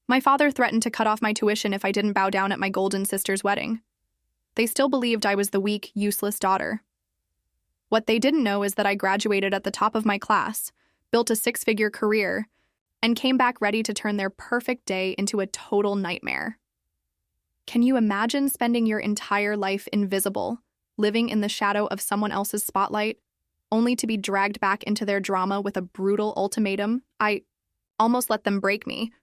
My father threatened to cut off my tuition if I didn't bow down at my golden sister's wedding. They still believed I was the weak, useless daughter. What they didn't know is that I graduated at the top of my class, built a six-figure career, and came back ready to turn their perfect day into a total nightmare. Can you imagine spending your entire life invisible, living in the shadow of someone else's spotlight, only to be dragged back into their drama with a brutal ultimatum? I almost let them break me,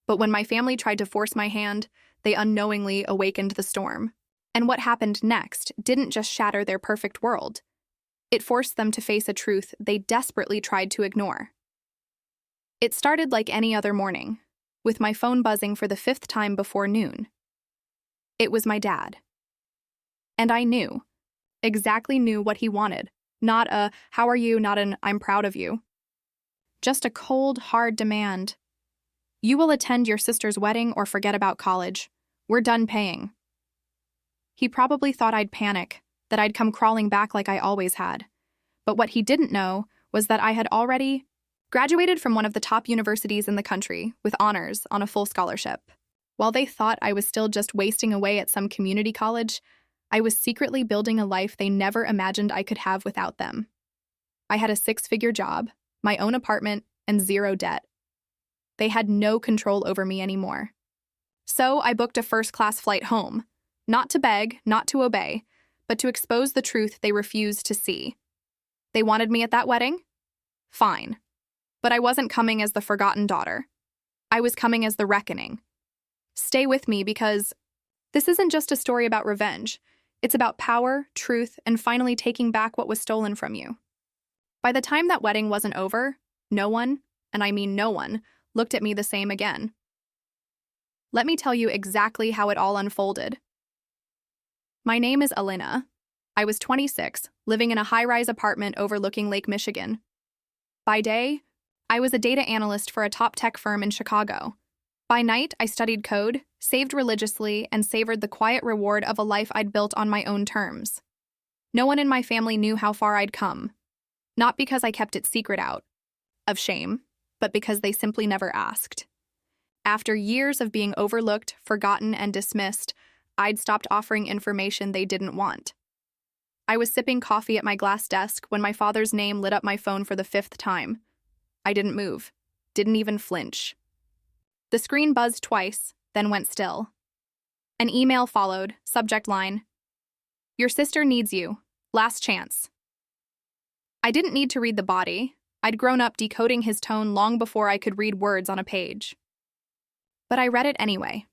but when my family tried to force my hand, they unknowingly awakened the storm. And what happened next didn't just shatter their perfect world. It forced them to face a truth they desperately tried to ignore. It started like any other morning, with my phone buzzing for the 5th time before noon. It was my dad. And I exactly knew what he wanted. Not a, how are you, not an, I'm proud of you. Just a cold, hard demand. You will attend your sister's wedding or forget about college. We're done paying. He probably thought I'd panic, that I'd come crawling back like I always had. But what he didn't know was that I had already graduated from one of the top universities in the country with honors on a full scholarship. While they thought I was still just wasting away at some community college, I was secretly building a life they never imagined I could have without them. I had a 6-figure job, my own apartment, and 0 debt. They had no control over me anymore. So I booked a first-class flight home, not to beg, not to obey, but to expose the truth they refused to see. They wanted me at that wedding? Fine. But I wasn't coming as the forgotten daughter. I was coming as the reckoning. Stay with me because this isn't just a story about revenge. It's about power, truth, and finally taking back what was stolen from you. By the time that wedding wasn't over, no one, and I mean no one, looked at me the same again. Let me tell you exactly how it all unfolded. My name is Alina. I was 26, living in a high-rise apartment overlooking Lake Michigan. By day, I was a data analyst for a top tech firm in Chicago. By night, I studied code, saved religiously, and savored the quiet reward of a life I'd built on my own terms. No one in my family knew how far I'd come. Not because I kept it secret out of shame, but because they simply never asked. After years of being overlooked, forgotten, and dismissed, I'd stopped offering information they didn't want. I was sipping coffee at my glass desk when my father's name lit up my phone for the 5th time. I didn't move, didn't even flinch. The screen buzzed twice, then went still. An email followed, subject line, "Your sister needs you. Last chance." I didn't need to read the body. I'd grown up decoding his tone long before I could read words on a page. But I read it anyway.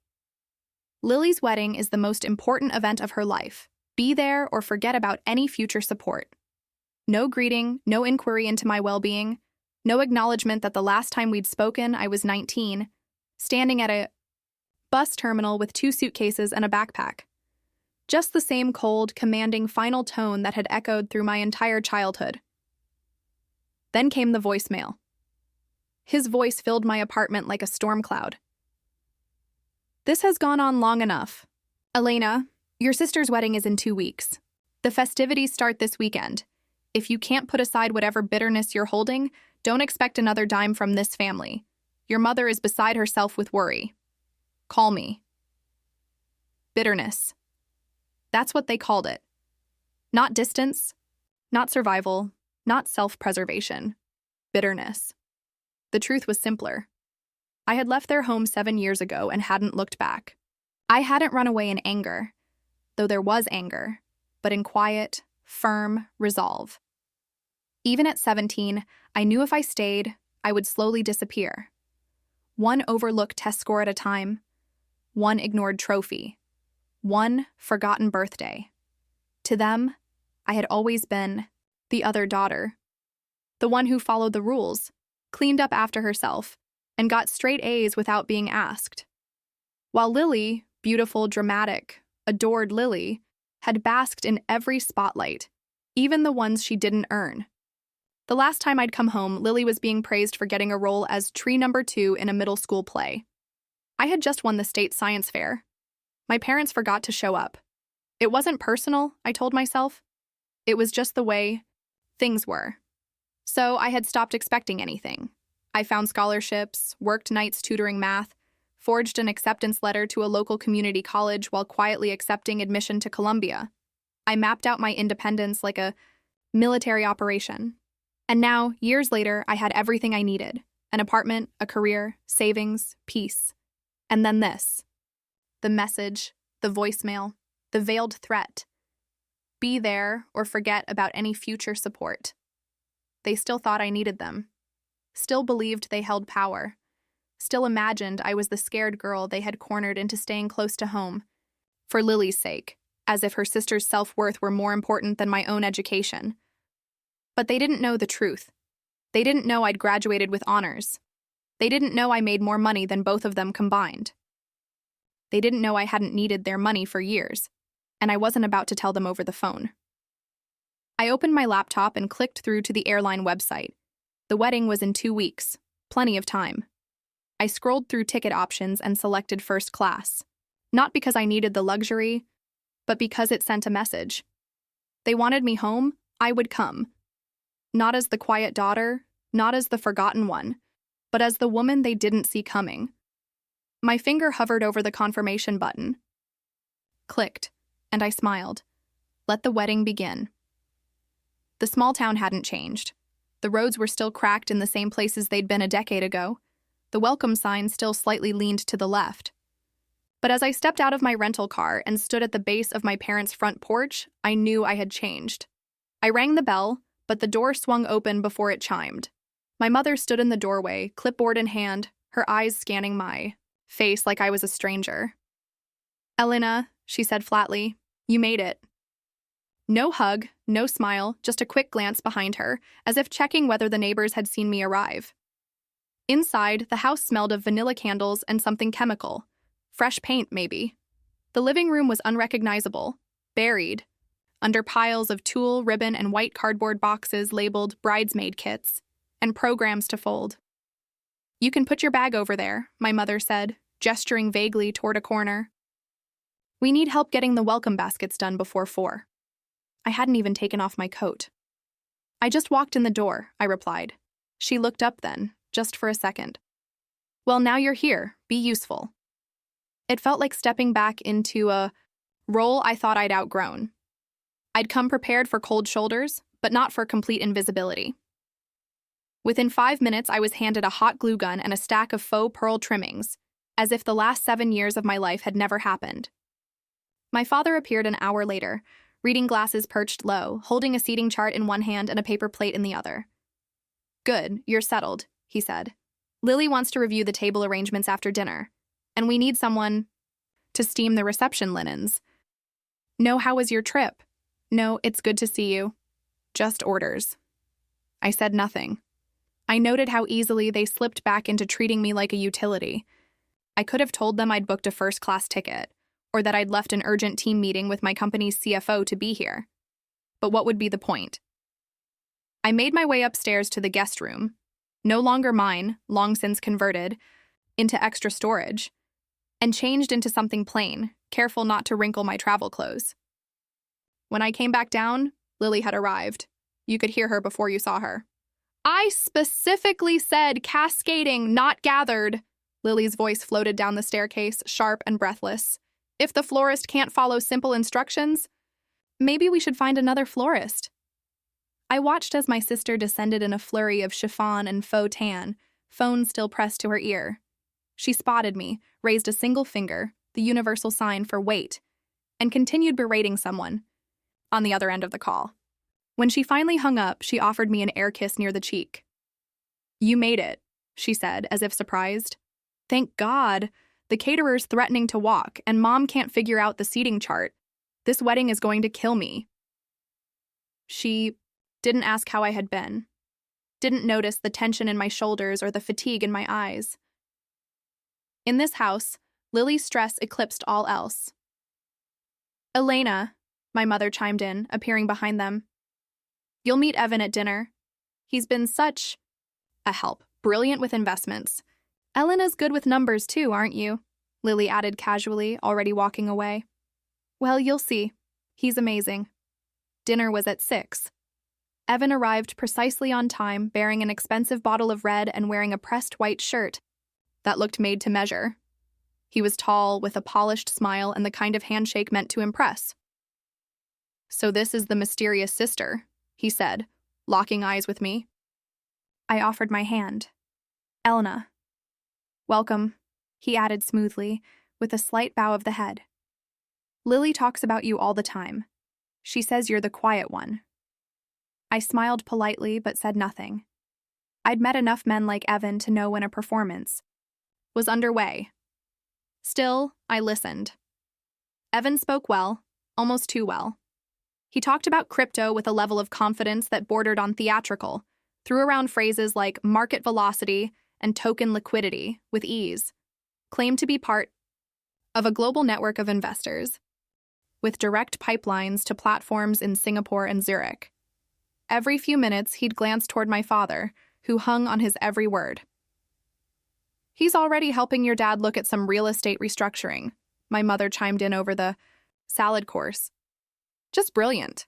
Lily's wedding is the most important event of her life. Be there or forget about any future support. No greeting, no inquiry into my well-being, no acknowledgement that the last time we'd spoken I was 19, standing at a bus terminal with 2 suitcases and a backpack. Just the same cold, commanding final tone that had echoed through my entire childhood. Then came the voicemail. His voice filled my apartment like a storm cloud. "This has gone on long enough. Elena, your sister's wedding is in 2 weeks. The festivities start this weekend. If you can't put aside whatever bitterness you're holding, don't expect another dime from this family. Your mother is beside herself with worry. Call me." Bitterness. That's what they called it. Not distance, not survival, not self-preservation. Bitterness. The truth was simpler. I had left their home 7 years ago and hadn't looked back. I hadn't run away in anger, though there was anger, but in quiet, firm resolve. Even at 17, I knew if I stayed, I would slowly disappear. One overlooked test score at a time, one ignored trophy, one forgotten birthday. To them, I had always been the other daughter, the one who followed the rules, cleaned up after herself, and got straight A's without being asked. While Lily, beautiful, dramatic, adored Lily, had basked in every spotlight, even the ones she didn't earn. The last time I'd come home, Lily was being praised for getting a role as tree number 2 in a middle school play. I had just won the state science fair. My parents forgot to show up. It wasn't personal, I told myself. It was just the way things were. So I had stopped expecting anything. I found scholarships, worked nights tutoring math, forged an acceptance letter to a local community college while quietly accepting admission to Columbia. I mapped out my independence like a military operation. And now, years later, I had everything I needed: an apartment, a career, savings, peace. And then this. The message, the voicemail, the veiled threat. Be there or forget about any future support. They still thought I needed them. Still believed they held power. Still imagined I was the scared girl they had cornered into staying close to home. For Lily's sake, as if her sister's self-worth were more important than my own education. But they didn't know the truth. They didn't know I'd graduated with honors. They didn't know I made more money than both of them combined. They didn't know I hadn't needed their money for years, and I wasn't about to tell them over the phone. I opened my laptop and clicked through to the airline website. The wedding was in 2 weeks, plenty of time. I scrolled through ticket options and selected first class, not because I needed the luxury, but because it sent a message. They wanted me home, I would come. Not as the quiet daughter, not as the forgotten one, but as the woman they didn't see coming. My finger hovered over the confirmation button. Clicked, and I smiled. Let the wedding begin. The small town hadn't changed. The roads were still cracked in the same places they'd been a decade ago. The welcome sign still slightly leaned to the left. But as I stepped out of my rental car and stood at the base of my parents' front porch, I knew I had changed. I rang the bell, but the door swung open before it chimed. My mother stood in the doorway, clipboard in hand, her eyes scanning my face like I was a stranger. "Elena," she said flatly, "you made it." No hug, no smile, just a quick glance behind her, as if checking whether the neighbors had seen me arrive. Inside, the house smelled of vanilla candles and something chemical. Fresh paint, maybe. The living room was unrecognizable, buried, under piles of tulle, ribbon, and white cardboard boxes labeled bridesmaid kits, and programs to fold. "You can put your bag over there," my mother said, gesturing vaguely toward a corner. "We need help getting the welcome baskets done before 4. I hadn't even taken off my coat. "I just walked in the door," I replied. She looked up then, just for a second. "Well, now you're here. Be useful." It felt like stepping back into a role I thought I'd outgrown. I'd come prepared for cold shoulders, but not for complete invisibility. Within 5 minutes, I was handed a hot glue gun and a stack of faux pearl trimmings, as if the last 7 years of my life had never happened. My father appeared an hour later, reading glasses perched low, holding a seating chart in one hand and a paper plate in the other. "Good, you're settled," he said. "Lily wants to review the table arrangements after dinner, and we need someone to steam the reception linens." "No, how was your trip?" "No, it's good to see you." "Just orders." I said nothing. I noted how easily they slipped back into treating me like a utility. I could have told them I'd booked a first-class ticket, or that I'd left an urgent team meeting with my company's CFO to be here. But what would be the point? I made my way upstairs to the guest room, no longer mine, long since converted, into extra storage, and changed into something plain, careful not to wrinkle my travel clothes. When I came back down, Lily had arrived. You could hear her before you saw her. "I specifically said cascading, not gathered." Lily's voice floated down the staircase, sharp and breathless. "If the florist can't follow simple instructions, maybe we should find another florist." I watched as my sister descended in a flurry of chiffon and faux tan, phone still pressed to her ear. She spotted me, raised a single finger, the universal sign for wait, and continued berating someone on the other end of the call. When she finally hung up, she offered me an air kiss near the cheek. "You made it," she said, as if surprised. "Thank God. The caterer's threatening to walk, and Mom can't figure out the seating chart. This wedding is going to kill me." She didn't ask how I had been. Didn't notice the tension in my shoulders or the fatigue in my eyes. In this house, Lily's stress eclipsed all else. "Elena," my mother chimed in, appearing behind them. "You'll meet Evan at dinner. He's been such a help, brilliant with investments. Elena's good with numbers too, aren't you?" Lily added casually, already walking away. "Well, you'll see. He's amazing." Dinner was at 6. Evan arrived precisely on time, bearing an expensive bottle of red and wearing a pressed white shirt that looked made to measure. He was tall, with a polished smile and the kind of handshake meant to impress. "So this is the mysterious sister," he said, locking eyes with me. I offered my hand. "Elena." "Welcome," he added smoothly, with a slight bow of the head. "Lily talks about you all the time. She says you're the quiet one." I smiled politely but said nothing. I'd met enough men like Evan to know when a performance was underway. Still, I listened. Evan spoke well, almost too well. He talked about crypto with a level of confidence that bordered on theatrical, threw around phrases like market velocity and token liquidity with ease, claimed to be part of a global network of investors, with direct pipelines to platforms in Singapore and Zurich. Every few minutes, he'd glance toward my father, who hung on his every word. "He's already helping your dad look at some real estate restructuring," my mother chimed in over the salad course. "Just brilliant."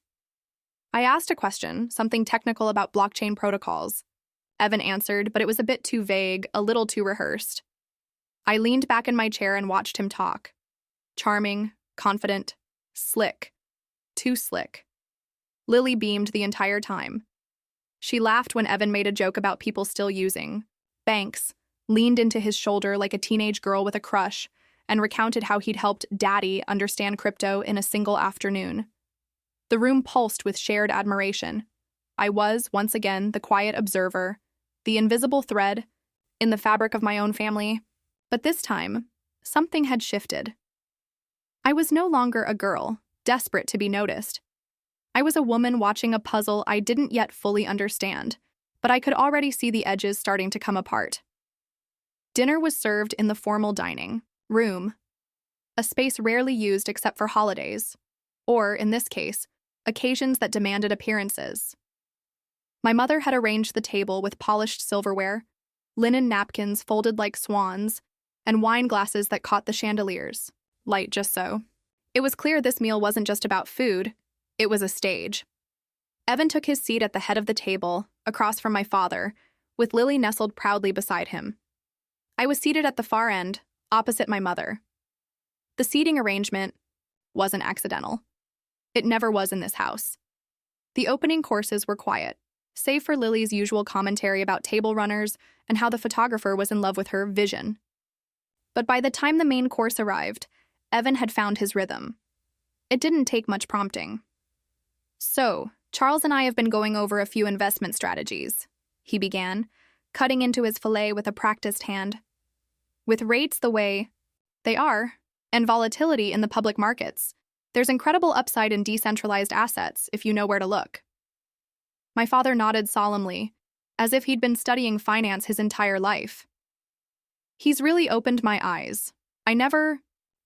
I asked a question, something technical about blockchain protocols. Evan answered, but it was a bit too vague, a little too rehearsed. I leaned back in my chair and watched him talk. Charming, confident, slick. Too slick. Lily beamed the entire time. She laughed when Evan made a joke about people still using banks, leaned into his shoulder like a teenage girl with a crush, and recounted how he'd helped Daddy understand crypto in a single afternoon. The room pulsed with shared admiration. I was, once again, the quiet observer, the invisible thread in the fabric of my own family. But this time, something had shifted. I was no longer a girl, desperate to be noticed. I was a woman watching a puzzle I didn't yet fully understand, but I could already see the edges starting to come apart. Dinner was served in the formal dining room, a space rarely used except for holidays, or, in this case, occasions that demanded appearances. My mother had arranged the table with polished silverware, linen napkins folded like swans, and wine glasses that caught the chandeliers, light just so. It was clear this meal wasn't just about food, it was a stage. Evan took his seat at the head of the table, across from my father, with Lily nestled proudly beside him. I was seated at the far end, opposite my mother. The seating arrangement wasn't accidental. It never was in this house. The opening courses were quiet, save for Lily's usual commentary about table runners and how the photographer was in love with her vision. But by the time the main course arrived, Evan had found his rhythm. It didn't take much prompting. "So, Charles and I have been going over a few investment strategies," he began, cutting into his fillet with a practiced hand. "With rates the way they are, and volatility in the public markets, there's incredible upside in decentralized assets if you know where to look." My father nodded solemnly, as if he'd been studying finance his entire life. "He's really opened my eyes. I never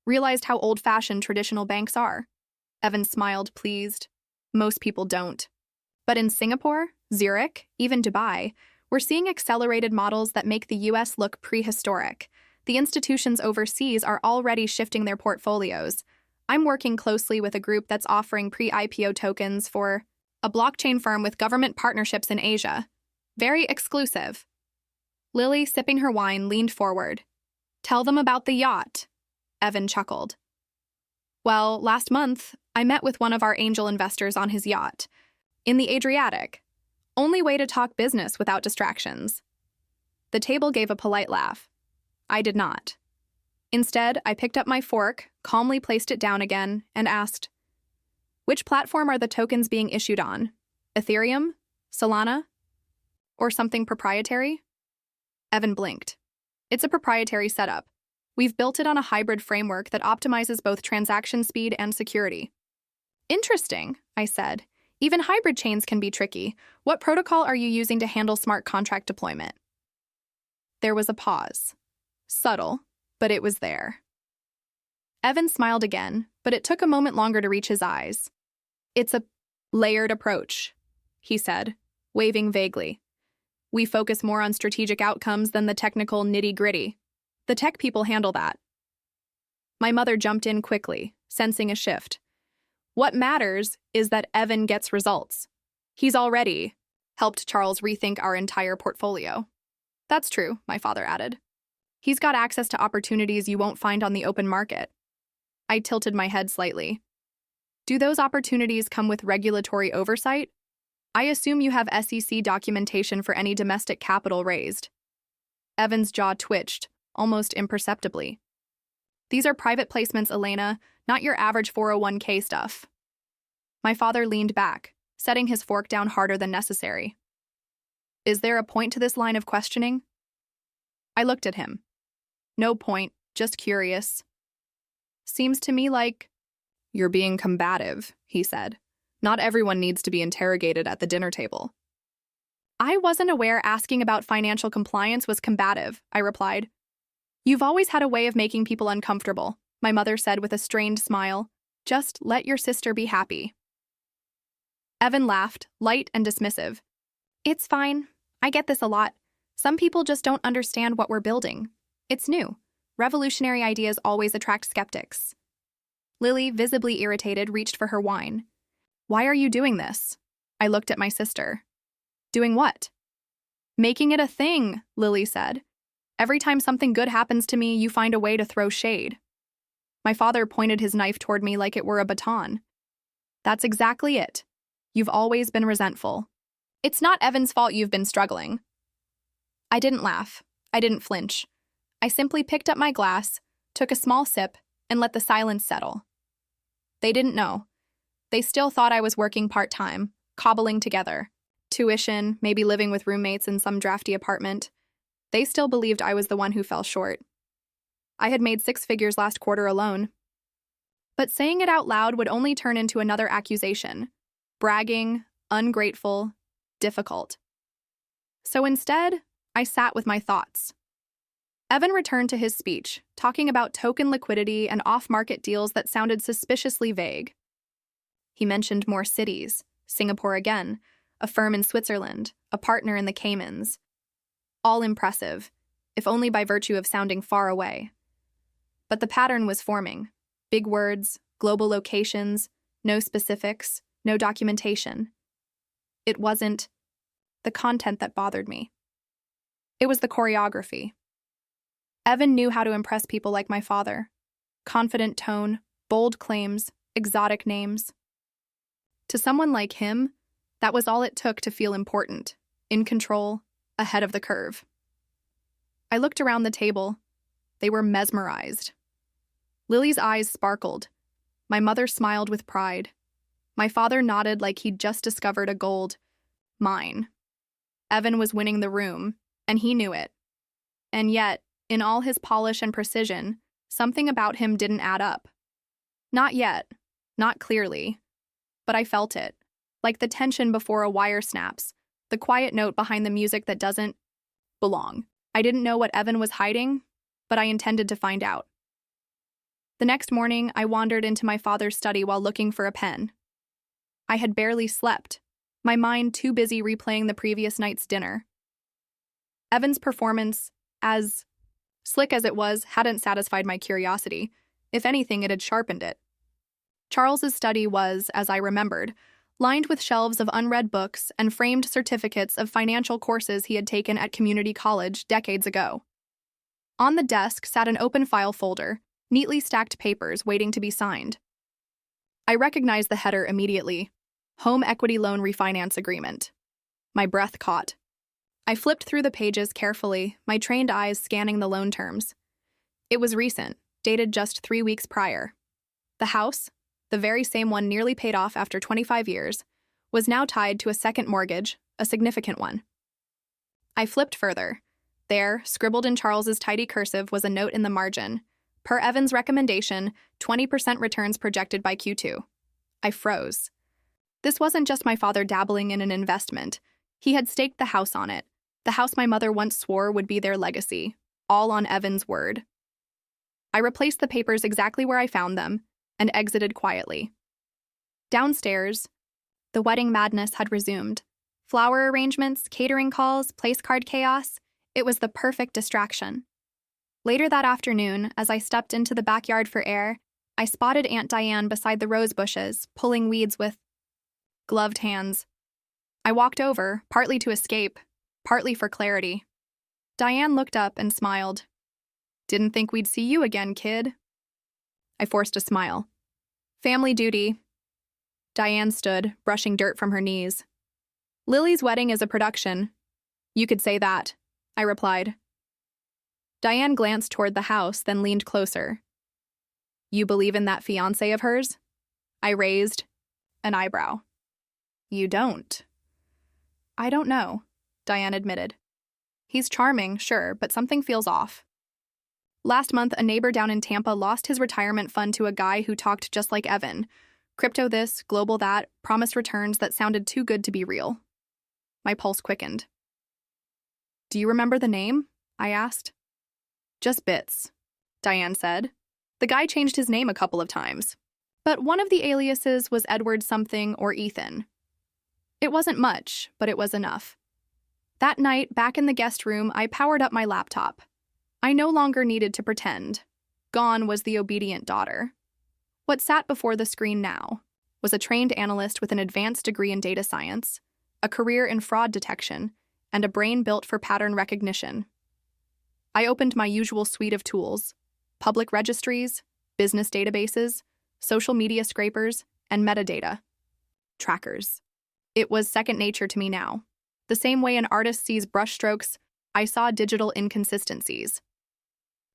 realized how old-fashioned traditional banks are." Evan smiled, pleased. "Most people don't. But in Singapore, Zurich, even Dubai, we're seeing accelerated models that make the US look prehistoric. The institutions overseas are already shifting their portfolios. I'm working closely with a group that's offering pre-IPO tokens for a blockchain firm with government partnerships in Asia. Very exclusive." Lily, sipping her wine, leaned forward. "Tell them about the yacht," Evan chuckled. "Well, last month, I met with one of our angel investors on his yacht, in the Adriatic. Only way to talk business without distractions." The table gave a polite laugh. I did not. Instead, I picked up my fork, calmly placed it down again, and asked, "Which platform are the tokens being issued on? Ethereum? Solana? Or something proprietary?" Evan blinked. "It's a proprietary setup. We've built it on a hybrid framework that optimizes both transaction speed and security." "Interesting," I said. "Even hybrid chains can be tricky. What protocol are you using to handle smart contract deployment?" There was a pause. Subtle, but it was there. Evan smiled again, but it took a moment longer to reach his eyes. "It's a layered approach," he said, waving vaguely. "We focus more on strategic outcomes than the technical nitty-gritty. The tech people handle that." My mother jumped in quickly, sensing a shift. "What matters is that Evan gets results. He's already helped Charles rethink our entire portfolio." "That's true," my father added. He's got access to opportunities you won't find on the open market. I tilted my head slightly. Do those opportunities come with regulatory oversight? I assume you have SEC documentation for any domestic capital raised. Evan's jaw twitched, almost imperceptibly. These are private placements, Elena, not your average 401k stuff. My father leaned back, setting his fork down harder than necessary. Is there a point to this line of questioning? I looked at him. No point, just curious. Seems to me like you're being combative, he said. Not everyone needs to be interrogated at the dinner table. I wasn't aware asking about financial compliance was combative, I replied. You've always had a way of making people uncomfortable, my mother said with a strained smile. Just let your sister be happy. Evan laughed, light and dismissive. It's fine. I get this a lot. Some people just don't understand what we're building. It's new. Revolutionary ideas always attract skeptics. Lily, visibly irritated, reached for her wine. Why are you doing this? I looked at my sister. Doing what? Making it a thing, Lily said. Every time something good happens to me, you find a way to throw shade. My father pointed his knife toward me like it were a baton. That's exactly it. You've always been resentful. It's not Evan's fault you've been struggling. I didn't laugh. I didn't flinch. I simply picked up my glass, took a small sip, and let the silence settle. They didn't know. They still thought I was working part-time, cobbling together. Tuition, maybe living with roommates in some drafty apartment. They still believed I was the one who fell short. I had made 6 figures last quarter alone. But saying it out loud would only turn into another accusation. Bragging, ungrateful, difficult. So instead, I sat with my thoughts. Evan returned to his speech, talking about token liquidity and off-market deals that sounded suspiciously vague. He mentioned more cities, Singapore again, a firm in Switzerland, a partner in the Caymans. All impressive, if only by virtue of sounding far away. But the pattern was forming. Big words, global locations, no specifics, no documentation. It wasn't the content that bothered me. It was the choreography. Evan knew how to impress people like my father. Confident tone, bold claims, exotic names. To someone like him, that was all it took to feel important, in control, ahead of the curve. I looked around the table. They were mesmerized. Lily's eyes sparkled. My mother smiled with pride. My father nodded like he'd just discovered a gold mine. Evan was winning the room, and he knew it. And yet, in all his polish and precision, something about him didn't add up. Not yet, not clearly, but I felt it, like the tension before a wire snaps, the quiet note behind the music that doesn't belong. I didn't know what Evan was hiding, but I intended to find out. The next morning, I wandered into my father's study while looking for a pen. I had barely slept, my mind too busy replaying the previous night's dinner. Evan's performance, as slick as it was, hadn't satisfied my curiosity. If anything, it had sharpened it. Charles's study was, as I remembered, lined with shelves of unread books and framed certificates of financial courses he had taken at community college decades ago. On the desk sat an open file folder, neatly stacked papers waiting to be signed. I recognized the header immediately. Home Equity Loan Refinance Agreement. My breath caught. I flipped through the pages carefully, my trained eyes scanning the loan terms. It was recent, dated just 3 weeks prior. The house, the very same one nearly paid off after 25 years, was now tied to a second mortgage, a significant one. I flipped further. There, scribbled in Charles's tidy cursive, was a note in the margin. Per Evan's recommendation, 20% returns projected by Q2. I froze. This wasn't just my father dabbling in an investment. He had staked the house on it. The house my mother once swore would be their legacy, all on Evan's word. I replaced the papers exactly where I found them and exited quietly. Downstairs, the wedding madness had resumed. Flower arrangements, catering calls, place card chaos. It was the perfect distraction. Later that afternoon, as I stepped into the backyard for air, I spotted Aunt Diane beside the rose bushes, pulling weeds with gloved hands. I walked over, partly to escape, partly for clarity. Diane looked up and smiled. Didn't think we'd see you again, kid. I forced a smile. Family duty. Diane stood, brushing dirt from her knees. Lily's wedding is a production. You could say that, I replied. Diane glanced toward the house, then leaned closer. You believe in that fiance of hers? I raised an eyebrow. You don't. I don't know, Diane admitted. He's charming, sure, but something feels off. Last month, a neighbor down in Tampa lost his retirement fund to a guy who talked just like Evan. Crypto this, global that, promised returns that sounded too good to be real. My pulse quickened. Do you remember the name? I asked. Just bits, Diane said. The guy changed his name a couple of times. But one of the aliases was Edward something or Ethan. It wasn't much, but it was enough. That night, back in the guest room, I powered up my laptop. I no longer needed to pretend. Gone was the obedient daughter. What sat before the screen now was a trained analyst with an advanced degree in data science, a career in fraud detection, and a brain built for pattern recognition. I opened my usual suite of tools: public registries, business databases, social media scrapers, and metadata trackers. It was second nature to me now. The same way an artist sees brushstrokes, I saw digital inconsistencies.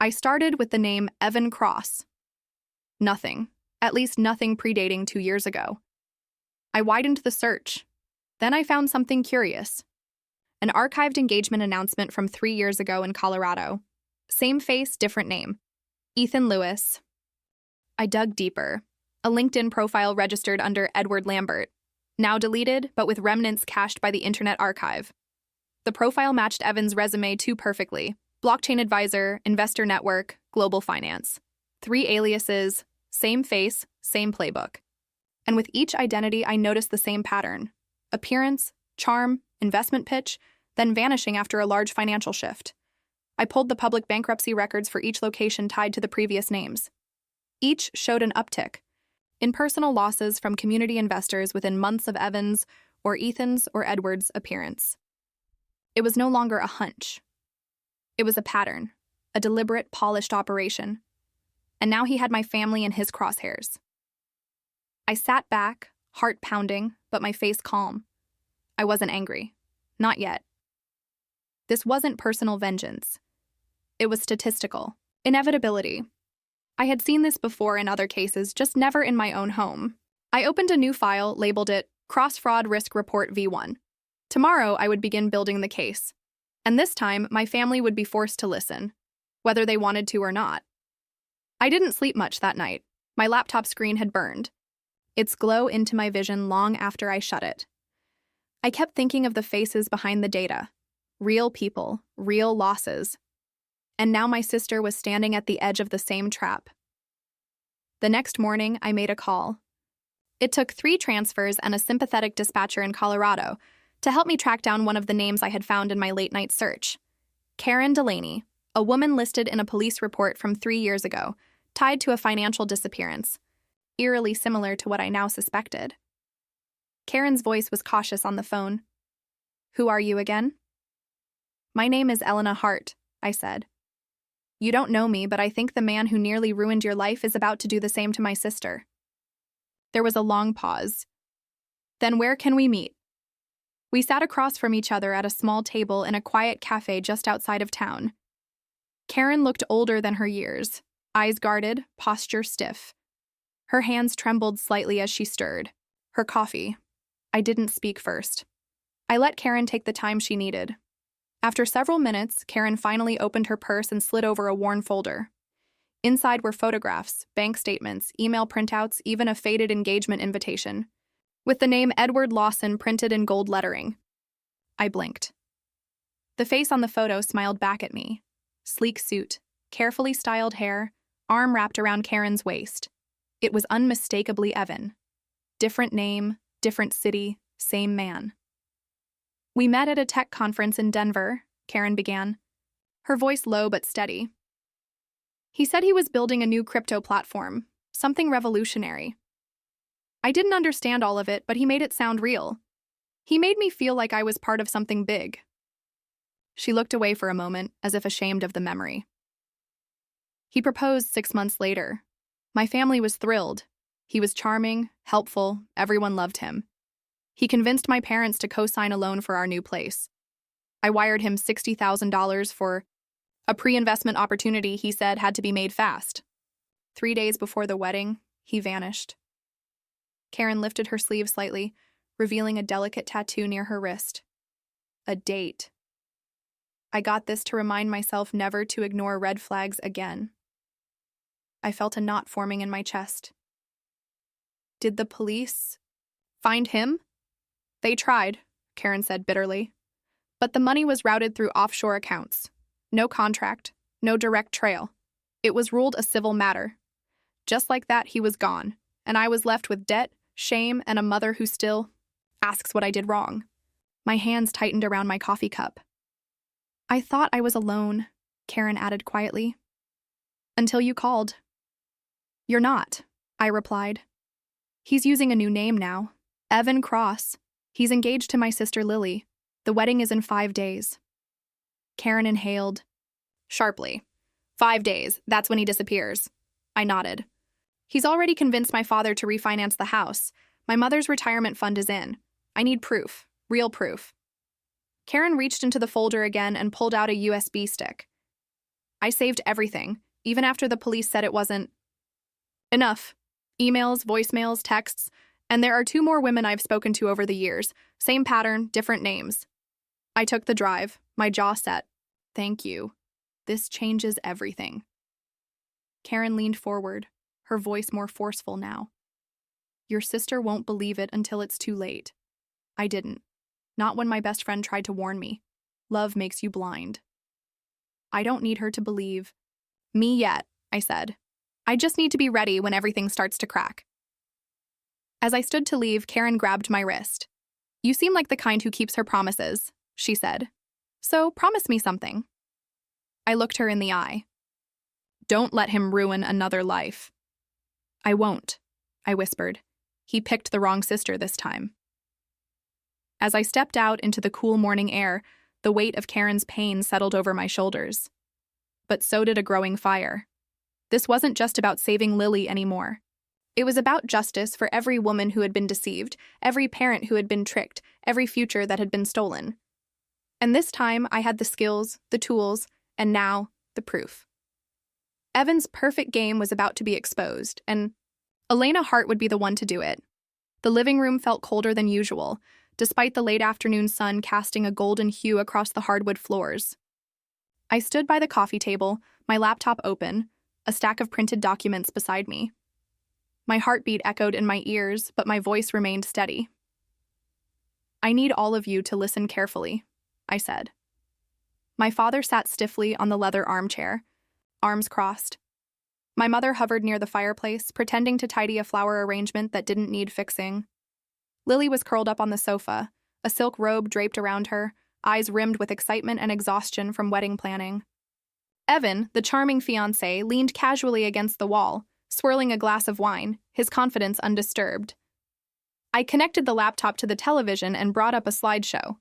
I started with the name Evan Cross. Nothing, at least nothing predating 2 years ago. I widened the search. Then I found something curious. An archived engagement announcement from 3 years ago in Colorado. Same face, different name. Ethan Lewis. I dug deeper. A LinkedIn profile registered under Edward Lambert. Now deleted, but with remnants cached by the Internet Archive. The profile matched Evan's resume too perfectly. Blockchain advisor, investor network, global finance. 3 aliases, same face, same playbook. And with each identity, I noticed the same pattern. Appearance, charm, investment pitch, then vanishing after a large financial shift. I pulled the public bankruptcy records for each location tied to the previous names. Each showed an uptick in personal losses from community investors within months of Evan's or Ethan's or Edward's appearance. It was no longer a hunch. It was a pattern, a deliberate, polished operation. And now he had my family in his crosshairs. I sat back, heart pounding, but my face calm. I wasn't angry. Not yet. This wasn't personal vengeance. It was statistical. Inevitability. I had seen this before in other cases, just never in my own home. I opened a new file, labeled it Cross-Fraud Risk Report V1. Tomorrow, I would begin building the case. And this time, my family would be forced to listen, whether they wanted to or not. I didn't sleep much that night. My laptop screen had burned. Its glow into my vision long after I shut it. I kept thinking of the faces behind the data. Real people, real losses. And now my sister was standing at the edge of the same trap. The next morning, I made a call. It took 3 transfers and a sympathetic dispatcher in Colorado to help me track down one of the names I had found in my late-night search. Karen Delaney, a woman listed in a police report from 3 years ago, tied to a financial disappearance, eerily similar to what I now suspected. Karen's voice was cautious on the phone. Who are you again? My name is Elena Hart, I said. You don't know me, but I think the man who nearly ruined your life is about to do the same to my sister. There was a long pause. Then where can we meet? We sat across from each other at a small table in a quiet cafe just outside of town. Karen looked older than her years, eyes guarded, posture stiff. Her hands trembled slightly as she stirred. Her coffee. I didn't speak first. I let Karen take the time she needed. After several minutes, Karen finally opened her purse and slid over a worn folder. Inside were photographs, bank statements, email printouts, even a faded engagement invitation, with the name Edward Lawson printed in gold lettering. I blinked. The face on the photo smiled back at me. Sleek suit, carefully styled hair, arm wrapped around Karen's waist. It was unmistakably Evan. Different name, different city, same man. We met at a tech conference in Denver, Karen began, her voice low but steady. He said he was building a new crypto platform, something revolutionary. I didn't understand all of it, but he made it sound real. He made me feel like I was part of something big. She looked away for a moment, as if ashamed of the memory. He proposed 6 months later. My family was thrilled. He was charming, helpful, everyone loved him. He convinced my parents to co-sign a loan for our new place. I wired him $60,000 for a pre-investment opportunity he said had to be made fast. 3 days before the wedding, he vanished. Karen lifted her sleeve slightly, revealing a delicate tattoo near her wrist. A date. I got this to remind myself never to ignore red flags again. I felt a knot forming in my chest. Did the police find him? They tried, Karen said bitterly. But the money was routed through offshore accounts. No contract, no direct trail. It was ruled a civil matter. Just like that, he was gone, and I was left with debt, shame, and a mother who still asks what I did wrong. My hands tightened around my coffee cup. I thought I was alone, Karen added quietly. Until you called. You're not, I replied. He's using a new name now, Evan Cross. He's engaged to my sister Lily. The wedding is in 5 days. Karen inhaled sharply. 5 days, that's when he disappears. I nodded. He's already convinced my father to refinance the house. My mother's retirement fund is in. I need proof, real proof. Karen reached into the folder again and pulled out a USB stick. I saved everything, even after the police said it wasn't enough. Emails, voicemails, texts, and there are 2 more women I've spoken to over the years. Same pattern, different names. I took the drive, my jaw set. Thank you. This changes everything. Karen leaned forward, her voice more forceful now. Your sister won't believe it until it's too late. I didn't. Not when my best friend tried to warn me. Love makes you blind. I don't need her to believe me yet, I said. I just need to be ready when everything starts to crack. As I stood to leave, Karen grabbed my wrist. You seem like the kind who keeps her promises, she said. So promise me something. I looked her in the eye. Don't let him ruin another life. I won't, I whispered. He picked the wrong sister this time. As I stepped out into the cool morning air, the weight of Karen's pain settled over my shoulders. But so did a growing fire. This wasn't just about saving Lily anymore. It was about justice for every woman who had been deceived, every parent who had been tricked, every future that had been stolen. And this time, I had the skills, the tools, and now, the proof. Evan's perfect game was about to be exposed, and Elena Hart would be the one to do it. The living room felt colder than usual, despite the late afternoon sun casting a golden hue across the hardwood floors. I stood by the coffee table, my laptop open, a stack of printed documents beside me. My heartbeat echoed in my ears, but my voice remained steady. I need all of you to listen carefully, I said. My father sat stiffly on the leather armchair, arms crossed. My mother hovered near the fireplace, pretending to tidy a flower arrangement that didn't need fixing. Lily was curled up on the sofa, a silk robe draped around her, eyes rimmed with excitement and exhaustion from wedding planning. Evan, the charming fiance, leaned casually against the wall, swirling a glass of wine, his confidence undisturbed. I connected the laptop to the television and brought up a slideshow.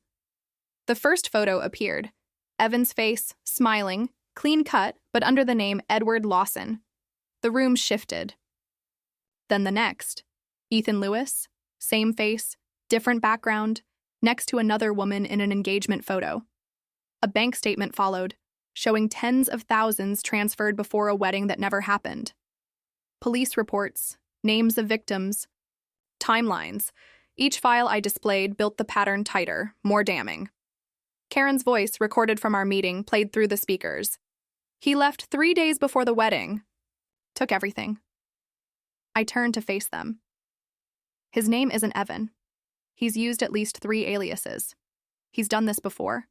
The first photo appeared. Evan's face, smiling, clean cut, but under the name Edward Lawson. The room shifted. Then the next. Ethan Lewis, same face, different background, next to another woman in an engagement photo. A bank statement followed, showing tens of thousands transferred before a wedding that never happened. Police reports, names of victims, timelines. Each file I displayed built the pattern tighter, more damning. Karen's voice, recorded from our meeting, played through the speakers. He left 3 days before the wedding. Took everything. I turned to face them. His name isn't Evan. He's used at least 3 aliases. He's done this before.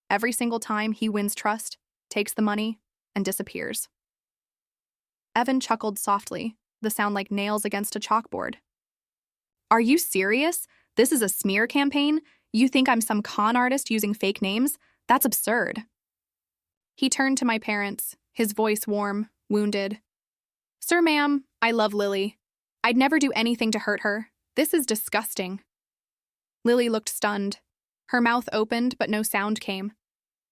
Every single time he wins trust, takes the money, and disappears. Evan chuckled softly, the sound like nails against a chalkboard. Are you serious? This is a smear campaign? You think I'm some con artist using fake names? That's absurd. He turned to my parents, his voice warm, wounded. Sir, ma'am, I love Lily. I'd never do anything to hurt her. This is disgusting. Lily looked stunned. Her mouth opened, but no sound came.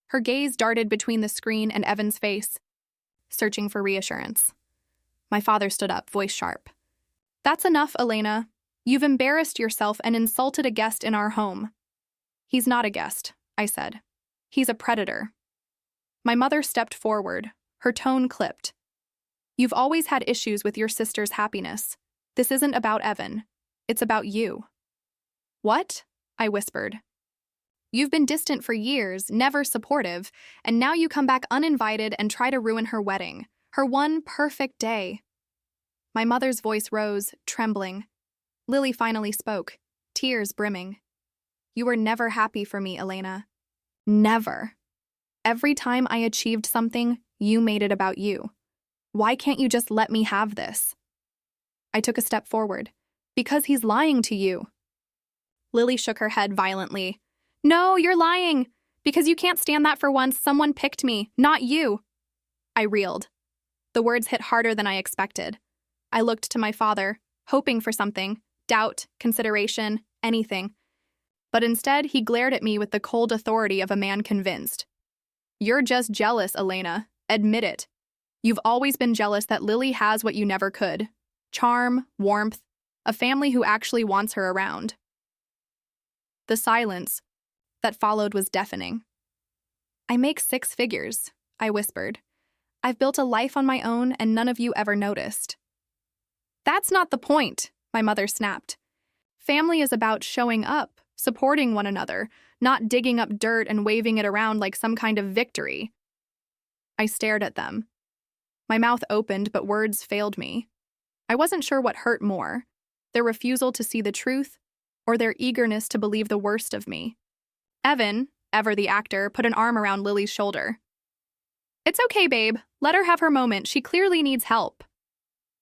Her gaze darted between the screen and Evan's face. searching for reassurance. My father stood up, voice sharp. That's enough, Elena. You've embarrassed yourself and insulted a guest in our home. He's not a guest, I said. He's a predator. My mother stepped forward, her tone clipped. You've always had issues with your sister's happiness. This isn't about Evan. It's about you. What? I whispered. You've been distant for years, never supportive, and now you come back uninvited and try to ruin her wedding, her one perfect day. My mother's voice rose, trembling. Lily finally spoke, tears brimming. You were never happy for me, Elena. Never. Every time I achieved something, you made it about you. Why can't you just let me have this? I took a step forward. Because he's lying to you. Lily shook her head violently. No, you're lying. Because you can't stand that for once. Someone picked me, not you. I reeled. The words hit harder than I expected. I looked to my father, hoping for something, doubt, consideration, anything. But instead, he glared at me with the cold authority of a man convinced. You're just jealous, Elena. Admit it. You've always been jealous that Lily has what you never could. Charm, warmth, a family who actually wants her around. The silence that followed was deafening. I make 6 figures, I whispered. I've built a life on my own and none of you ever noticed. That's not the point, my mother snapped. Family is about showing up, supporting one another, not digging up dirt and waving it around like some kind of victory. I stared at them. My mouth opened, but words failed me. I wasn't sure what hurt more, their refusal to see the truth, or their eagerness to believe the worst of me. Evan, ever the actor, put an arm around Lily's shoulder. It's okay, babe. Let her have her moment. She clearly needs help.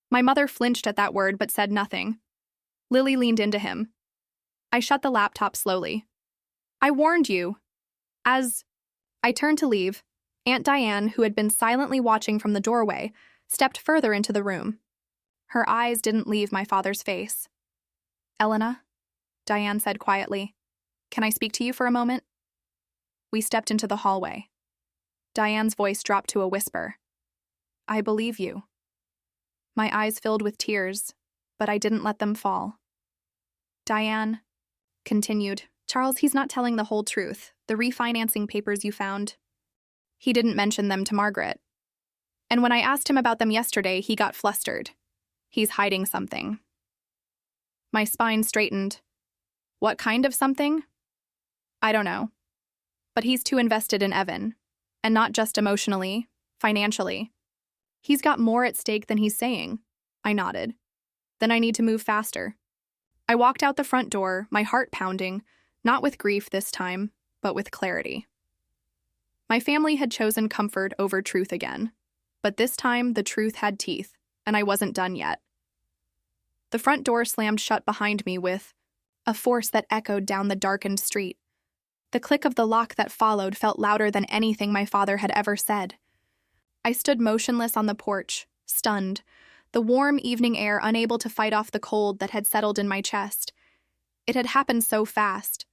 My mother flinched at that word but said nothing. Lily leaned into him. I shut the laptop slowly. I warned you. As I turned to leave, Aunt Diane, who had been silently watching from the doorway, stepped further into the room. Her eyes didn't leave my father's face. Elena, Diane said quietly, can I speak to you for a moment? We stepped into the hallway. Diane's voice dropped to a whisper. I believe you. My eyes filled with tears, but I didn't let them fall. Diane continued, Charles, he's not telling the whole truth. The refinancing papers you found. He didn't mention them to Margaret. And when I asked him about them yesterday, he got flustered. He's hiding something. My spine straightened. What kind of something? I don't know. But he's too invested in Evan. And not just emotionally, financially. He's got more at stake than he's saying. I nodded. Then I need to move faster. I walked out the front door, my heart pounding, not with grief this time, but with clarity. My family had chosen comfort over truth again. But this time, the truth had teeth, and I wasn't done yet. The front door slammed shut behind me with a force that echoed down the darkened street. The click of the lock that followed felt louder than anything my father had ever said. I stood motionless on the porch, stunned, the warm evening air unable to fight off the cold that had settled in my chest. It had happened so fast.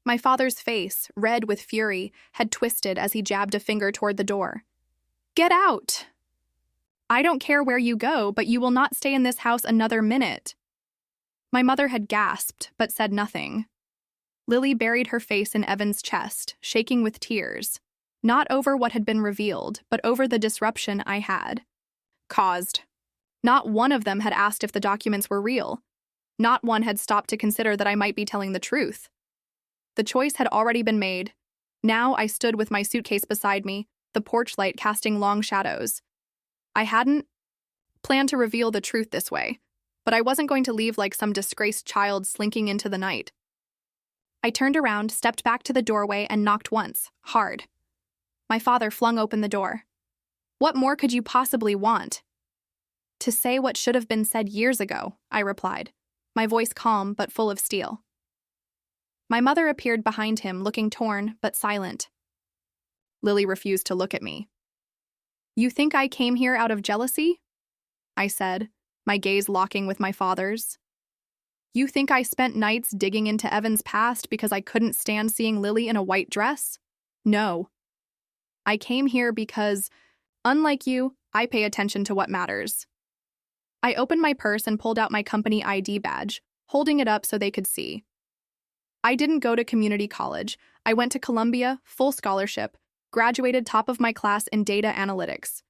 My father's face, red with fury, had twisted as he jabbed a finger toward the door. Get out! I don't care where you go, but you will not stay in this house another minute. My mother had gasped, but said nothing. Lily buried her face in Evan's chest, shaking with tears, not over what had been revealed, but over the disruption I had caused. Not one of them had asked if the documents were real. Not one had stopped to consider that I might be telling the truth. The choice had already been made. Now I stood with my suitcase beside me, the porch light casting long shadows. I hadn't planned to reveal the truth this way, but I wasn't going to leave like some disgraced child slinking into the night. I turned around, stepped back to the doorway, and knocked once, hard. My father flung open the door. What more could you possibly want? To say what should have been said years ago, I replied, my voice calm but full of steel. My mother appeared behind him, looking torn but silent. Lily refused to look at me. You think I came here out of jealousy? I said, my gaze locking with my father's. You think I spent nights digging into Evan's past because I couldn't stand seeing Lily in a white dress? No. I came here because, unlike you, I pay attention to what matters. I opened my purse and pulled out my company ID badge, holding it up so they could see. I didn't go to community college. I went to Columbia, full scholarship, graduated top of my class in data analytics.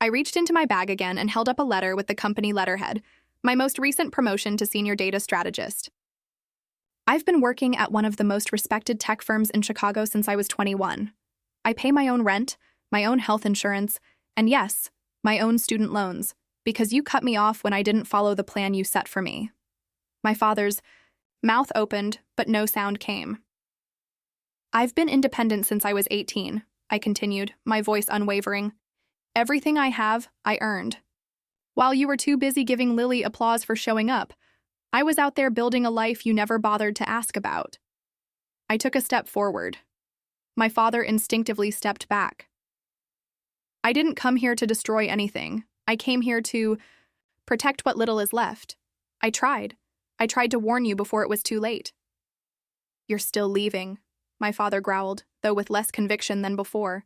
I reached into my bag again and held up a letter with the company letterhead, my most recent promotion to senior data strategist. I've been working at one of the most respected tech firms in Chicago since I was 21. I pay my own rent, my own health insurance, and yes, my own student loans, because you cut me off when I didn't follow the plan you set for me. My father's mouth opened, but no sound came. I've been independent since I was 18, I continued, my voice unwavering. Everything I have, I earned. While you were too busy giving Lily applause for showing up, I was out there building a life you never bothered to ask about. I took a step forward. My father instinctively stepped back. I didn't come here to destroy anything. I came here to protect what little is left. I tried. I tried to warn you before it was too late. You're still leaving, my father growled, though with less conviction than before.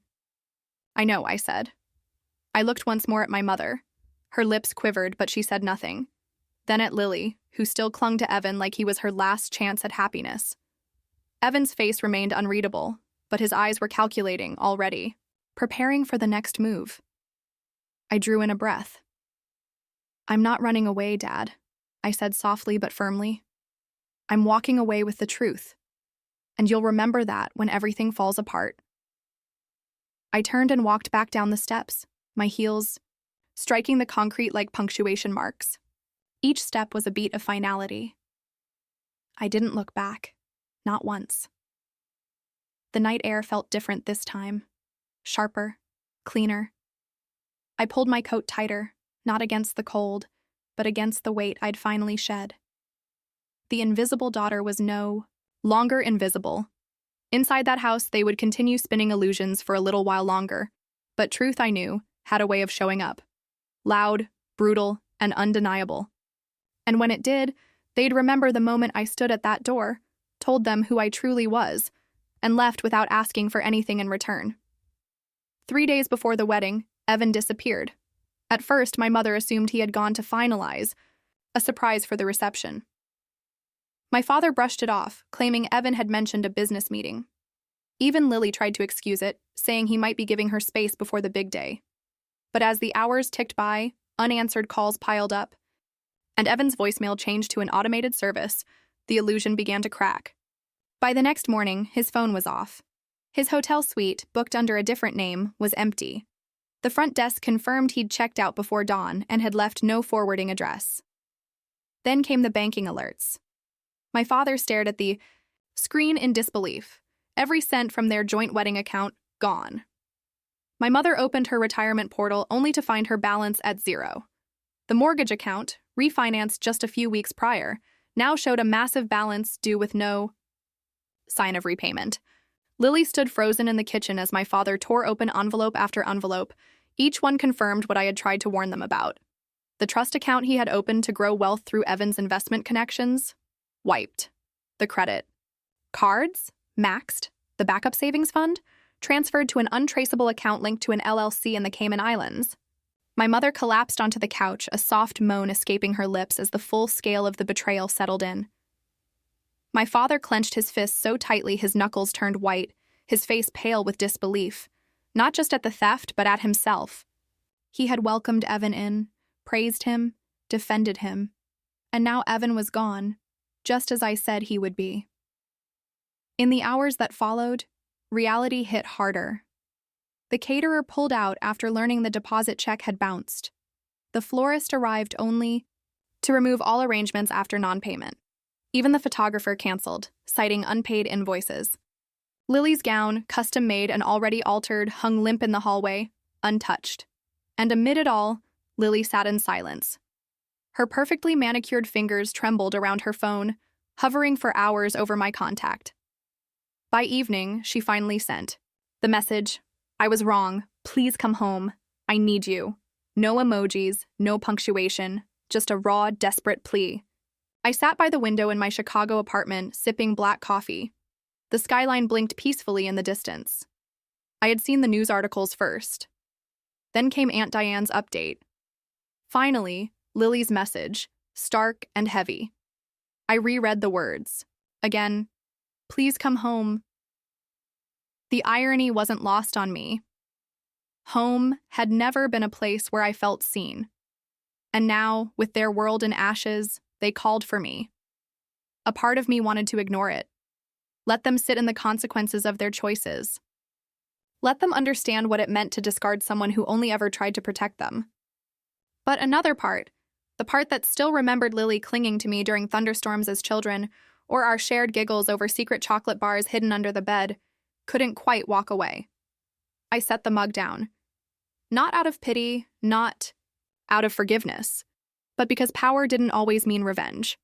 I know, I said. I looked once more at my mother. Her lips quivered, but she said nothing. Then at Lily, who still clung to Evan like he was her last chance at happiness. Evan's face remained unreadable, but his eyes were calculating already, preparing for the next move. I drew in a breath. I'm not running away, Dad, I said softly but firmly. I'm walking away with the truth, and you'll remember that when everything falls apart. I turned and walked back down the steps, my heels striking the concrete like punctuation marks. Each step was a beat of finality. I didn't look back, not once. The night air felt different this time, sharper, cleaner. I pulled my coat tighter, not against the cold, but against the weight I'd finally shed. The invisible daughter was no longer invisible. Inside that house, they would continue spinning illusions for a little while longer, but truth, I knew, had a way of showing up. Loud, brutal, and undeniable. And when it did, they'd remember the moment I stood at that door, told them who I truly was, and left without asking for anything in return. 3 days before the wedding, Evan disappeared. At first, my mother assumed he had gone to finalize, a surprise for the reception. My father brushed it off, claiming Evan had mentioned a business meeting. Even Lily tried to excuse it, saying he might be giving her space before the big day. But as the hours ticked by, unanswered calls piled up, and Evan's voicemail changed to an automated service, the illusion began to crack. By the next morning, his phone was off. His hotel suite, booked under a different name, was empty. The front desk confirmed he'd checked out before dawn and had left no forwarding address. Then came the banking alerts. My father stared at the screen in disbelief. Every cent from their joint wedding account gone. My mother opened her retirement portal only to find her balance at zero. The mortgage account, refinanced just a few weeks prior, now showed a massive balance due with no sign of repayment. Lily stood frozen in the kitchen as my father tore open envelope after envelope. Each one confirmed what I had tried to warn them about. The trust account he had opened to grow wealth through Evan's investment connections? Wiped. The credit cards? Maxed. The backup savings fund? Transferred to an untraceable account linked to an LLC in the Cayman Islands. My mother collapsed onto the couch, a soft moan escaping her lips as the full scale of the betrayal settled in. My father clenched his fists so tightly his knuckles turned white, his face pale with disbelief, not just at the theft, but at himself. He had welcomed Evan in, praised him, defended him, and now Evan was gone, just as I said he would be. In the hours that followed, reality hit harder. The caterer pulled out after learning the deposit check had bounced. The florist arrived only to remove all arrangements after non-payment. Even the photographer canceled, citing unpaid invoices. Lily's gown, custom-made and already altered, hung limp in the hallway, untouched. And amid it all, Lily sat in silence. Her perfectly manicured fingers trembled around her phone, hovering for hours over my contact. By evening, she finally sent the message, "I was wrong. Please come home. I need you." No emojis, no punctuation, just a raw, desperate plea. I sat by the window in my Chicago apartment, sipping black coffee. The skyline blinked peacefully in the distance. I had seen the news articles first. Then came Aunt Diane's update. Finally, Lily's message, stark and heavy. I reread the words. Again, please come home. The irony wasn't lost on me. Home had never been a place where I felt seen. And now, with their world in ashes, they called for me. A part of me wanted to ignore it. Let them sit in the consequences of their choices. Let them understand what it meant to discard someone who only ever tried to protect them. But another part, the part that still remembered Lily clinging to me during thunderstorms as children, or our shared giggles over secret chocolate bars hidden under the bed, couldn't quite walk away. I set the mug down. Not out of pity, not out of forgiveness, but because power didn't always mean revenge.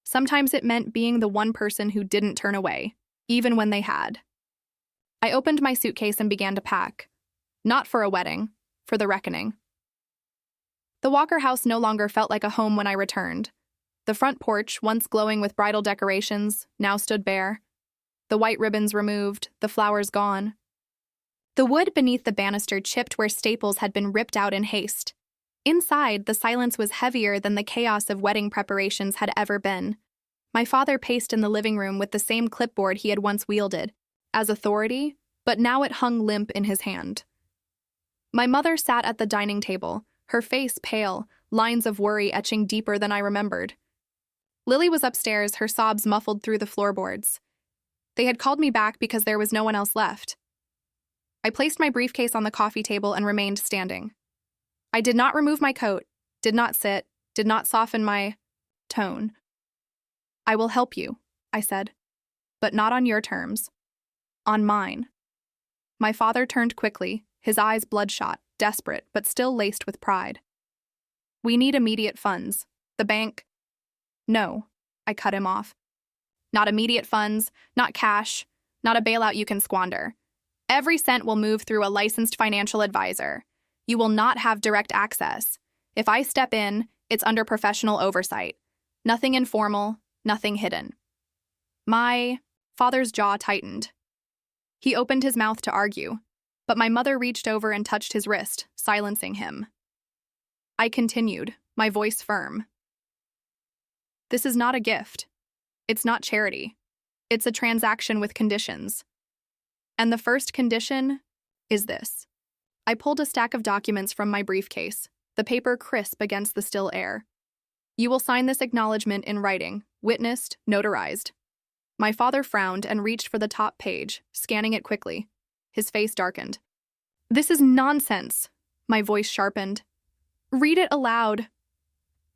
Sometimes it meant being the one person who didn't turn away, even when they had. I opened my suitcase and began to pack. Not for a wedding, for the reckoning. The Walker house no longer felt like a home when I returned. The front porch, once glowing with bridal decorations, now stood bare. The white ribbons removed, the flowers gone. The wood beneath the banister chipped where staples had been ripped out in haste. Inside, the silence was heavier than the chaos of wedding preparations had ever been. My father paced in the living room with the same clipboard he had once wielded, as authority, but now it hung limp in his hand. My mother sat at the dining table, her face pale, lines of worry etching deeper than I remembered. Lily was upstairs, her sobs muffled through the floorboards. They had called me back because there was no one else left. I placed my briefcase on the coffee table and remained standing. I did not remove my coat, did not sit, did not soften my tone. I will help you, I said, but not on your terms. On mine. My father turned quickly, his eyes bloodshot, desperate, but still laced with pride. We need immediate funds. The bank. No, I cut him off. Not immediate funds, not cash, not a bailout you can squander. Every cent will move through a licensed financial advisor. You will not have direct access. If I step in, it's under professional oversight. Nothing informal, nothing hidden. My father's jaw tightened. He opened his mouth to argue, but my mother reached over and touched his wrist, silencing him. I continued, my voice firm. This is not a gift. It's not charity. It's a transaction with conditions. And the first condition is this. I pulled a stack of documents from my briefcase, the paper crisp against the still air. You will sign this acknowledgement in writing, witnessed, notarized. My father frowned and reached for the top page, scanning it quickly. His face darkened. This is nonsense, my voice sharpened. Read it aloud.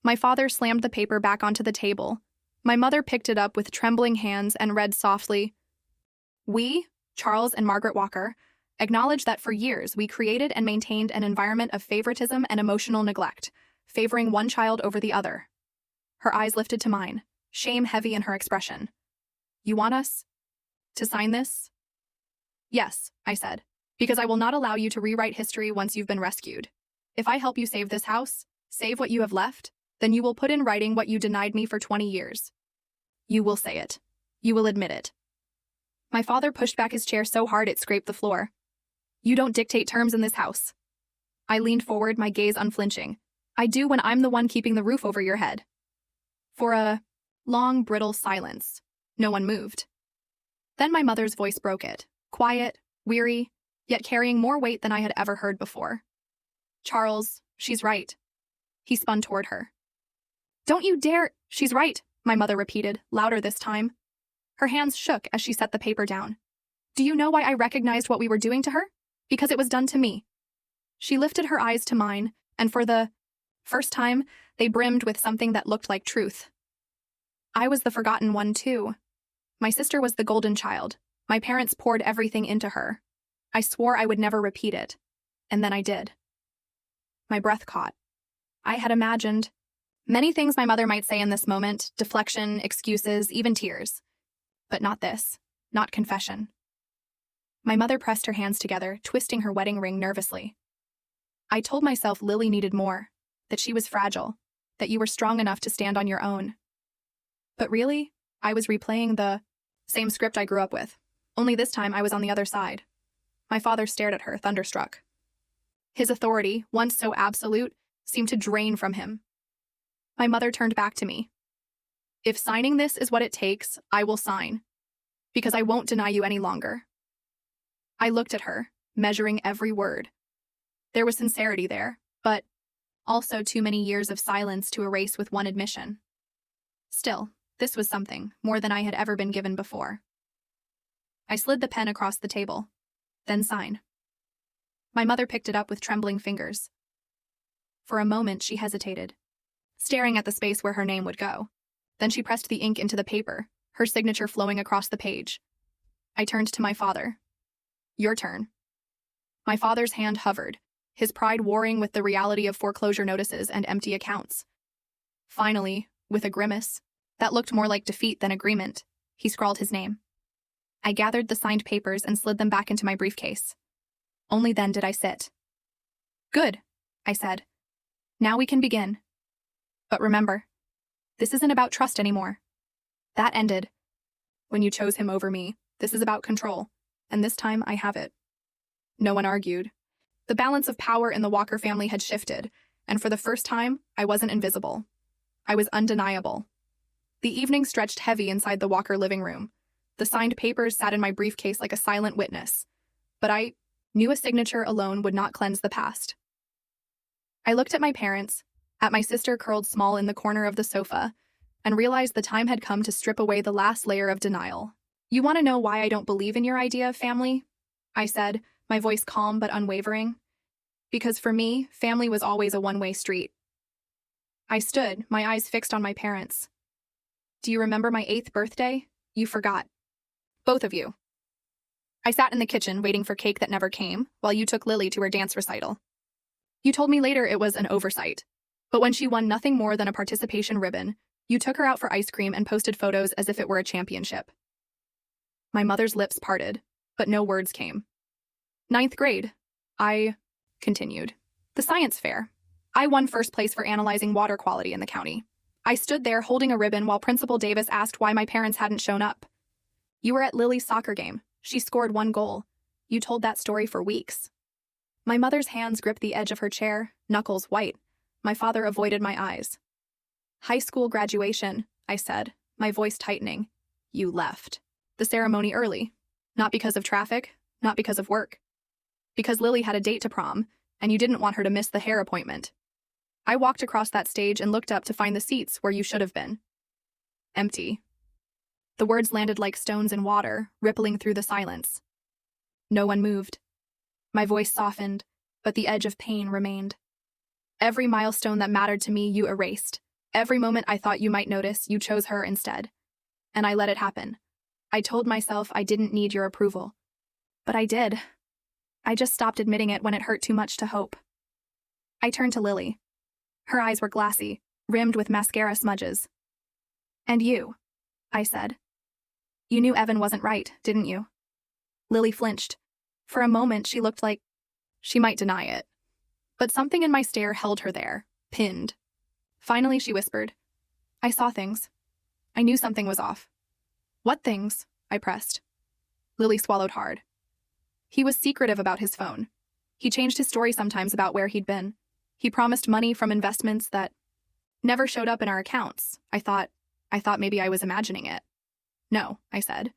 My father slammed the paper back onto the table. My mother picked it up with trembling hands and read softly. We, Charles and Margaret Walker, acknowledge that for years we created and maintained an environment of favoritism and emotional neglect, favoring one child over the other. Her eyes lifted to mine, shame heavy in her expression. You want us to sign this? Yes, I said, because I will not allow you to rewrite history once you've been rescued. If I help you save this house, save what you have left, then you will put in writing what you denied me for 20 years. You will say it. You will admit it. My father pushed back his chair so hard it scraped the floor. You don't dictate terms in this house. I leaned forward, my gaze unflinching. I do when I'm the one keeping the roof over your head. For a long, brittle silence, no one moved. Then my mother's voice broke it, quiet, weary, yet carrying more weight than I had ever heard before. Charles, she's right. He spun toward her. Don't you dare, she's right, my mother repeated, louder this time. Her hands shook as she set the paper down. Do you know why I recognized what we were doing to her? Because it was done to me. She lifted her eyes to mine, and for the first time, they brimmed with something that looked like truth. I was the forgotten one, too. My sister was the golden child. My parents poured everything into her. I swore I would never repeat it. And then I did. My breath caught. I had imagined many things my mother might say in this moment, deflection, excuses, even tears. But not this, not confession. My mother pressed her hands together, twisting her wedding ring nervously. I told myself Lily needed more, that she was fragile, that you were strong enough to stand on your own. But really, I was replaying the same script I grew up with, only this time I was on the other side. My father stared at her, thunderstruck. His authority, once so absolute, seemed to drain from him. My mother turned back to me. If signing this is what it takes, I will sign, because I won't deny you any longer. I looked at her, measuring every word. There was sincerity there, but also too many years of silence to erase with one admission. Still, this was something, more than I had ever been given before. I slid the pen across the table. Then sign. My mother picked it up with trembling fingers. For a moment, she hesitated, staring at the space where her name would go. Then she pressed the ink into the paper, her signature flowing across the page. I turned to my father. Your turn. My father's hand hovered, his pride warring with the reality of foreclosure notices and empty accounts. Finally, with a grimace that looked more like defeat than agreement, he scrawled his name. I gathered the signed papers and slid them back into my briefcase. Only then did I sit. Good, I said. Now we can begin. But remember, this isn't about trust anymore. That ended. When you chose him over me, this is about control, and this time I have it. No one argued. The balance of power in the Walker family had shifted, and for the first time, I wasn't invisible. I was undeniable. The evening stretched heavy inside the Walker living room. The signed papers sat in my briefcase like a silent witness. But I knew a signature alone would not cleanse the past. I looked at my parents, at my sister curled small in the corner of the sofa, and realized the time had come to strip away the last layer of denial. You want to know why I don't believe in your idea of family? I said, my voice calm but unwavering. Because for me, family was always a one-way street. I stood, my eyes fixed on my parents. Do you remember my 8th birthday? You forgot. Both of you. I sat in the kitchen waiting for cake that never came, while you took Lily to her dance recital. You told me later it was an oversight. But when she won nothing more than a participation ribbon, you took her out for ice cream and posted photos as if it were a championship. My mother's lips parted, but no words came. 9th grade. I continued. The science fair. I won first place for analyzing water quality in the county. I stood there holding a ribbon while Principal Davis asked why my parents hadn't shown up. You were at Lily's soccer game. She scored 1 goal. You told that story for weeks. My mother's hands gripped the edge of her chair, knuckles white. My father avoided my eyes. High school graduation, I said, my voice tightening. You left. The ceremony early. Not because of traffic, not because of work. Because Lily had a date to prom, and you didn't want her to miss the hair appointment. I walked across that stage and looked up to find the seats where you should have been. Empty. The words landed like stones in water, rippling through the silence. No one moved. My voice softened, but the edge of pain remained. Every milestone that mattered to me you erased. Every moment I thought you might notice, you chose her instead. And I let it happen. I told myself I didn't need your approval. But I did. I just stopped admitting it when it hurt too much to hope. I turned to Lily. Her eyes were glassy, rimmed with mascara smudges. And you, I said. You knew Evan wasn't right, didn't you? Lily flinched. For a moment, she looked like she might deny it. But something in my stare held her there, pinned. Finally, she whispered, I saw things. I knew something was off. What things? I pressed. Lily swallowed hard. He was secretive about his phone. He changed his story sometimes about where he'd been. He promised money from investments that never showed up in our accounts. I thought maybe I was imagining it. No, I said.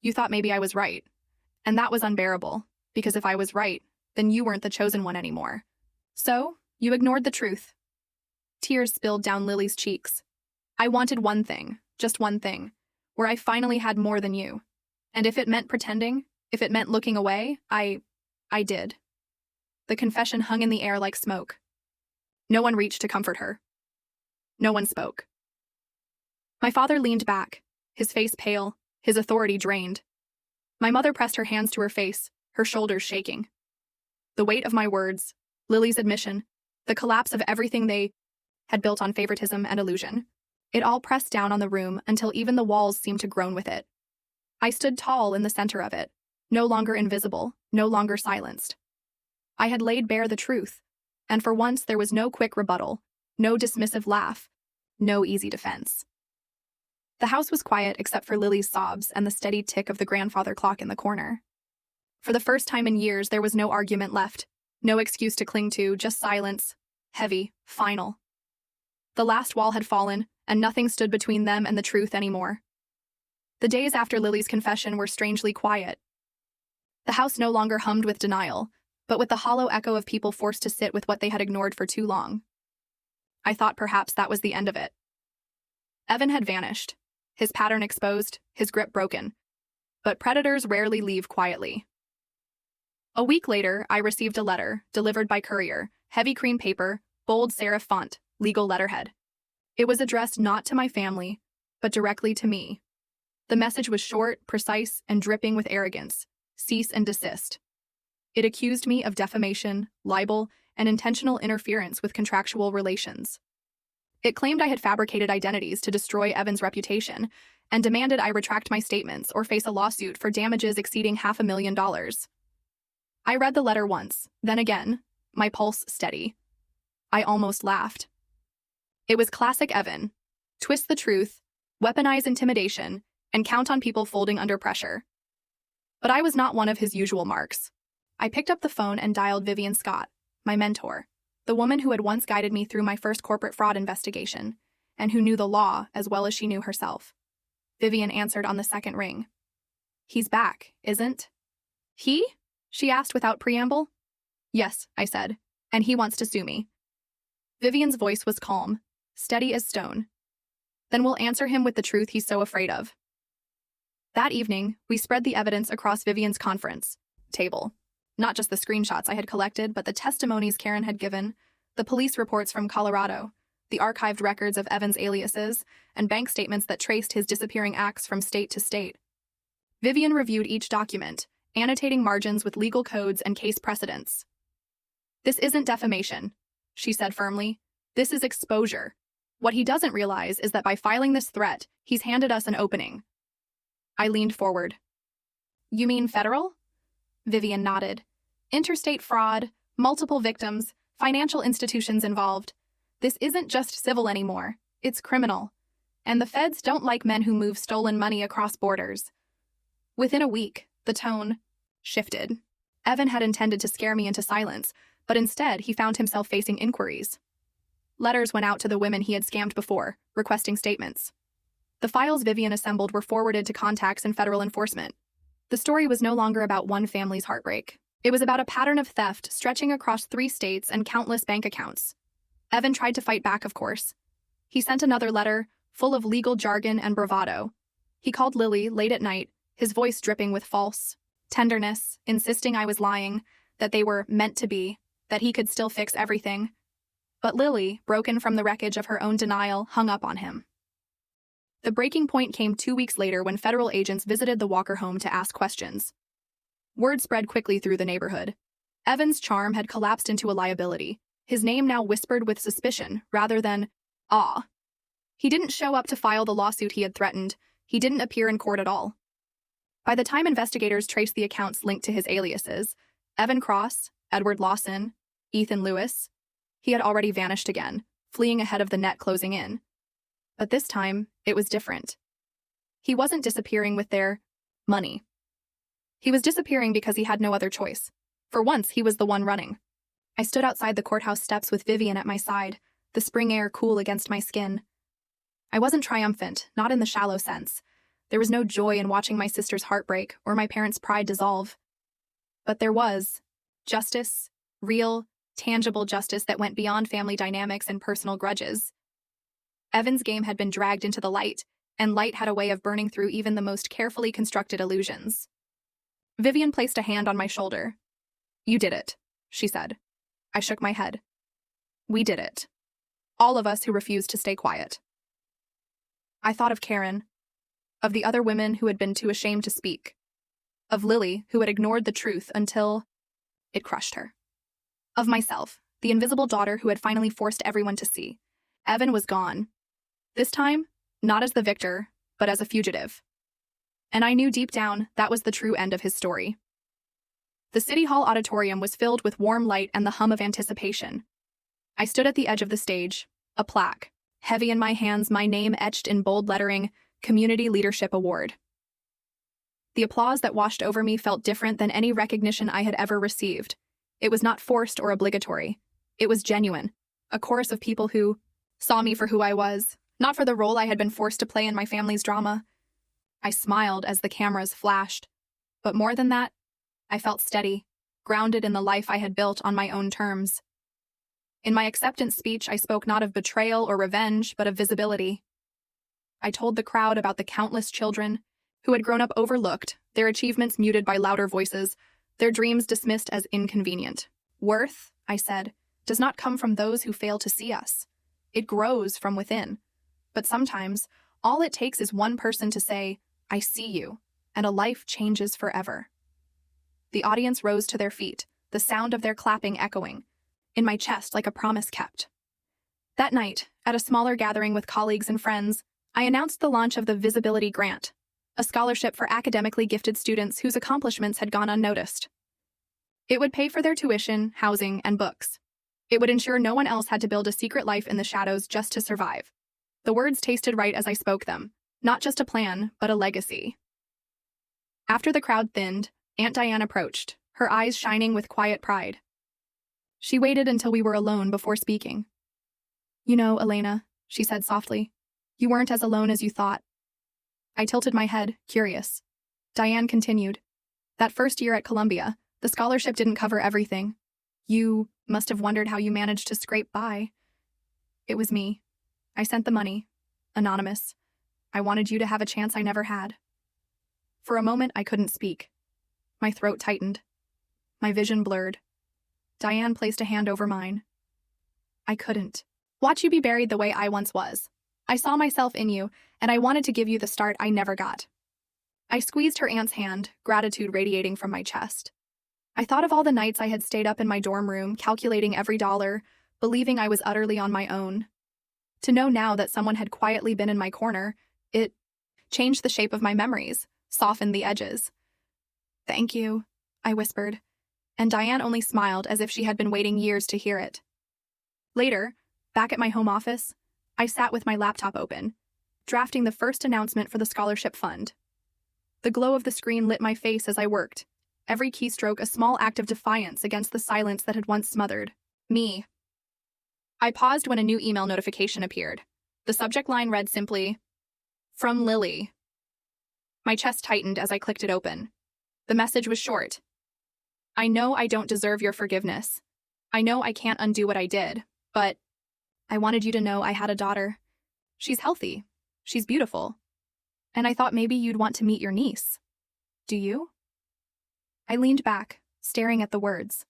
You thought maybe I was right. And that was unbearable, because if I was right, then you weren't the chosen one anymore. So, you ignored the truth. Tears spilled down Lily's cheeks. I wanted one thing, just one thing, where I finally had more than you. And if it meant pretending, if it meant looking away, I did. The confession hung in the air like smoke. No one reached to comfort her. No one spoke. My father leaned back, his face pale, his authority drained. My mother pressed her hands to her face, her shoulders shaking. The weight of my words, Lily's admission, the collapse of everything they had built on favoritism and illusion. It all pressed down on the room until even the walls seemed to groan with it. I stood tall in the center of it, no longer invisible, no longer silenced. I had laid bare the truth, and for once there was no quick rebuttal, no dismissive laugh, no easy defense. The house was quiet except for Lily's sobs and the steady tick of the grandfather clock in the corner. For the first time in years, there was no argument left, No excuse to cling to, just silence. Heavy, final. The last wall had fallen, and nothing stood between them and the truth anymore. The days after Lily's confession were strangely quiet. The house no longer hummed with denial, but with the hollow echo of people forced to sit with what they had ignored for too long. I thought perhaps that was the end of it. Evan had vanished, his pattern exposed, his grip broken. But predators rarely leave quietly. A week later, I received a letter, delivered by courier, heavy cream paper, bold serif font, legal letterhead. It was addressed not to my family, but directly to me. The message was short, precise, and dripping with arrogance. Cease and desist. It accused me of defamation, libel, and intentional interference with contractual relations. It claimed I had fabricated identities to destroy Evan's reputation, and demanded I retract my statements or face a lawsuit for damages exceeding $500,000. I read the letter once, then again, my pulse steady. I almost laughed. It was classic Evan. Twist the truth, weaponize intimidation, and count on people folding under pressure. But I was not one of his usual marks. I picked up the phone and dialed Vivian Scott, my mentor, the woman who had once guided me through my first corporate fraud investigation, and who knew the law as well as she knew herself. Vivian answered on the second ring. He's back, isn't he? She asked without preamble. Yes, I said, and he wants to sue me. Vivian's voice was calm, steady as stone. Then we'll answer him with the truth he's so afraid of. That evening, we spread the evidence across Vivian's conference table. Not just the screenshots I had collected, but the testimonies Karen had given, the police reports from Colorado, the archived records of Evan's aliases, and bank statements that traced his disappearing acts from state to state. Vivian reviewed each document, annotating margins with legal codes and case precedents. This isn't defamation, she said firmly. This is exposure. What he doesn't realize is that by filing this threat, he's handed us an opening. I leaned forward. You mean federal? Vivian nodded. Interstate fraud, multiple victims, financial institutions involved. This isn't just civil anymore. It's criminal. And the feds don't like men who move stolen money across borders. Within a week, the tone shifted. Evan had intended to scare me into silence, but instead he found himself facing inquiries. Letters went out to the women he had scammed before, requesting statements. The files Vivian assembled were forwarded to contacts in federal enforcement. The story was no longer about one family's heartbreak. It was about a pattern of theft stretching across 3 states and countless bank accounts. Evan tried to fight back, of course. He sent another letter, full of legal jargon and bravado. He called Lily late at night, his voice dripping with false tenderness, insisting I was lying, that they were meant to be, that he could still fix everything. But Lily, broken from the wreckage of her own denial, hung up on him. The breaking point came 2 weeks later when federal agents visited the Walker home to ask questions. Word spread quickly through the neighborhood. Evan's charm had collapsed into a liability, his name now whispered with suspicion rather than awe. He didn't show up to file the lawsuit he had threatened. He didn't appear in court at all. By the time investigators traced the accounts linked to his aliases, Evan Cross, Edward Lawson, Ethan Lewis, he had already vanished again, fleeing ahead of the net closing in. But this time, it was different. He wasn't disappearing with their money. He was disappearing because he had no other choice. For once, he was the one running. I stood outside the courthouse steps with Vivian at my side, the spring air cool against my skin. I wasn't triumphant, not in the shallow sense. There was no joy in watching my sister's heartbreak or my parents' pride dissolve. But there was justice, real, tangible justice that went beyond family dynamics and personal grudges. Evan's game had been dragged into the light, and light had a way of burning through even the most carefully constructed illusions. Vivian placed a hand on my shoulder. You did it, she said. I shook my head. We did it. All of us who refused to stay quiet. I thought of Karen, of the other women who had been too ashamed to speak, of Lily, who had ignored the truth until it crushed her, of myself, the invisible daughter who had finally forced everyone to see. Evan was gone. This time, not as the victor, but as a fugitive. And I knew deep down that was the true end of his story. The City Hall auditorium was filled with warm light and the hum of anticipation. I stood at the edge of the stage, a plaque, heavy in my hands, my name etched in bold lettering, Community Leadership Award. The applause that washed over me felt different than any recognition I had ever received. It was not forced or obligatory. It was genuine. A chorus of people who saw me for who I was, not for the role I had been forced to play in my family's drama. I smiled as the cameras flashed. But more than that, I felt steady, grounded in the life I had built on my own terms. In my acceptance speech, I spoke not of betrayal or revenge, but of visibility. I told the crowd about the countless children who had grown up overlooked, their achievements muted by louder voices, their dreams dismissed as inconvenient. Worth, I said, does not come from those who fail to see us. It grows from within. But sometimes, all it takes is one person to say, "I see you," and a life changes forever. The audience rose to their feet, the sound of their clapping echoing in my chest like a promise kept. That night, at a smaller gathering with colleagues and friends, I announced the launch of the Visibility Grant, a scholarship for academically gifted students whose accomplishments had gone unnoticed. It would pay for their tuition, housing, and books. It would ensure no one else had to build a secret life in the shadows just to survive. The words tasted right as I spoke them, not just a plan, but a legacy. After the crowd thinned, Aunt Diane approached, her eyes shining with quiet pride. She waited until we were alone before speaking. "You know, Elena," she said softly, "you weren't as alone as you thought." I tilted my head, curious. Diane continued, "That first year at Columbia, the scholarship didn't cover everything. You must have wondered how you managed to scrape by. It was me. I sent the money. Anonymous. I wanted you to have a chance I never had." For a moment, I couldn't speak. My throat tightened. My vision blurred. Diane placed a hand over mine. "I couldn't watch you be buried the way I once was. I saw myself in you, and I wanted to give you the start I never got." I squeezed her aunt's hand, gratitude radiating from my chest. I thought of all the nights I had stayed up in my dorm room, calculating every dollar, believing I was utterly on my own. To know now that someone had quietly been in my corner, it changed the shape of my memories, softened the edges. "Thank you," I whispered, and Diane only smiled as if she had been waiting years to hear it. Later, back at my home office, I sat with my laptop open, drafting the first announcement for the scholarship fund. The glow of the screen lit my face as I worked, every keystroke a small act of defiance against the silence that had once smothered me. I paused when a new email notification appeared. The subject line read simply, "From Lily." My chest tightened as I clicked it open. The message was short. "I know I don't deserve your forgiveness. I know I can't undo what I did, but I wanted you to know I had a daughter. She's healthy. She's beautiful. And I thought maybe you'd want to meet your niece. Do you?" I leaned back, staring at the words.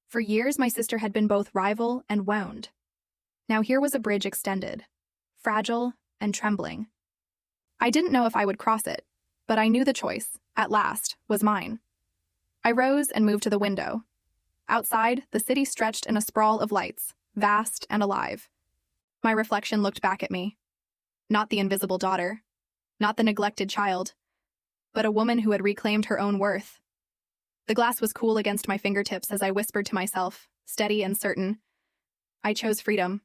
For years, my sister had been both rival and wound. Now here was a bridge extended, fragile and trembling. I didn't know if I would cross it, but I knew the choice, at last, was mine. I rose and moved to the window. Outside, the city stretched in a sprawl of lights, vast and alive. My reflection looked back at me. Not the invisible daughter, not the neglected child, but a woman who had reclaimed her own worth. The glass was cool against my fingertips as I whispered to myself, steady and certain, "I chose freedom,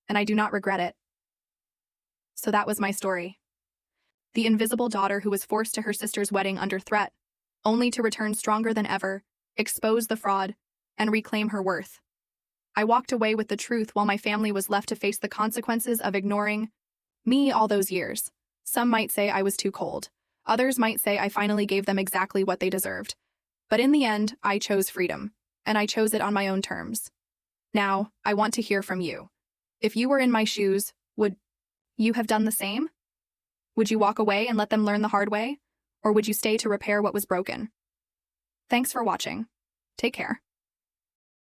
and I do not regret it." So that was my story. The invisible daughter who was forced to her sister's wedding under threat, only to return stronger than ever, expose the fraud, and reclaim her worth. I walked away with the truth while my family was left to face the consequences of ignoring me all those years. Some might say I was too cold. Others might say I finally gave them exactly what they deserved. But in the end, I chose freedom, and I chose it on my own terms. Now, I want to hear from you. If you were in my shoes, would you have done the same? Would you walk away and let them learn the hard way? Or would you stay to repair what was broken? Thanks for watching. Take care.